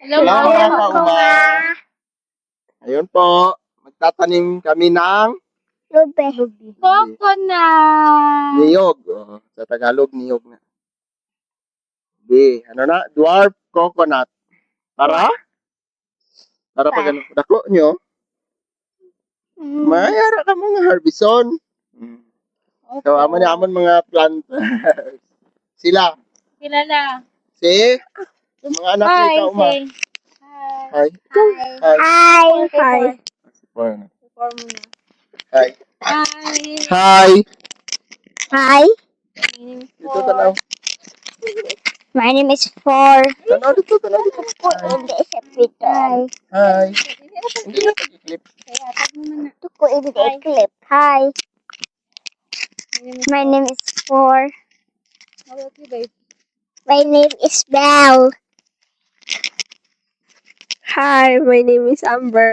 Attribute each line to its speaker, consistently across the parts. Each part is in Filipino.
Speaker 1: Hello mga kauma. Ayun po, magtatanim kami ng
Speaker 2: Coconut.
Speaker 1: niyog. Sa Tagalog, niyog na. Ano na? Dwarf coconut. Para? Para pag ano? Dako nyo? Mayara ka mga harbison. So, amon mga planters. Sila.
Speaker 2: Kilala.
Speaker 1: Si? Mga anak ni kauma. Hi.
Speaker 2: Hi.
Speaker 1: Hi.
Speaker 2: Hi.
Speaker 1: Hi.
Speaker 2: Hi.
Speaker 1: Dito tanaw.
Speaker 2: My name is Four.
Speaker 1: Tanaw dito, tanaw dito.
Speaker 2: And this is Peter.
Speaker 1: Hi. Hindi na pag-clip.
Speaker 2: Tuko in the clip. Hi. My name is Four.
Speaker 3: How about you guys?
Speaker 2: My name is Belle.
Speaker 3: Hi, my name is Amber.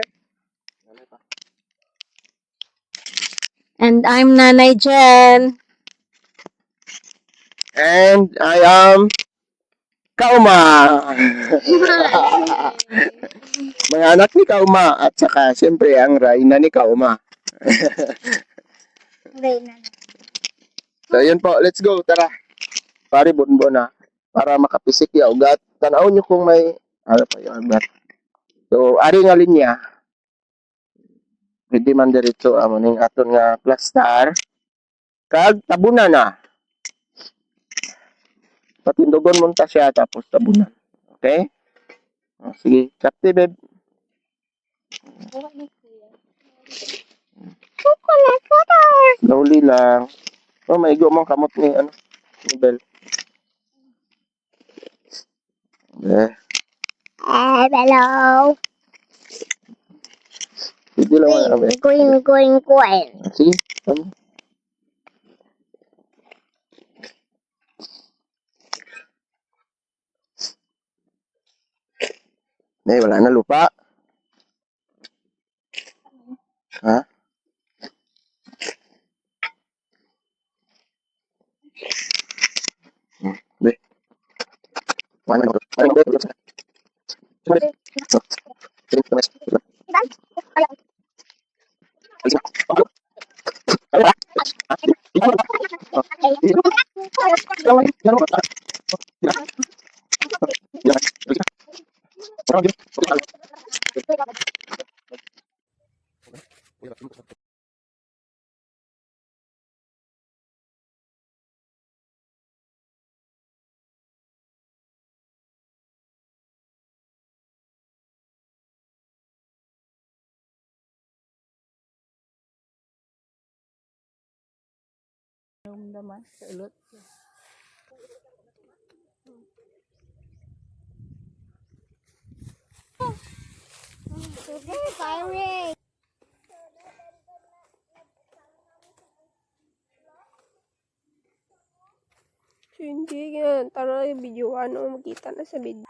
Speaker 3: And I'm Nanay Jen.
Speaker 1: And I am Kauma. Mga anak ni Kauma at saka siyempre ang Rayna ni Kauma. So yun po, let's go, tara. Pari bunbo na para makapisik ya ugat. Tanaw nyo kung may ano pa yung ugat. So ari nga linya. Pwede man diretso amo ning aton nga plaster. Kag tabunan na. Patindogon mo ta siya tapos tabunan. Okay? Sige, kapte babe.
Speaker 2: Coconut water.
Speaker 1: Slowly lang. Maigo mo kamot ni ano, ni Bel.
Speaker 2: Hello.
Speaker 1: Pwede lang mga
Speaker 2: Green.
Speaker 1: Sige, tama. Wala na lupa. Ha? Be. Wala na lupa.
Speaker 3: Naman sa ulot.
Speaker 2: Fire.
Speaker 3: So, hindi yan. Tara yung videoan o makita na sa video.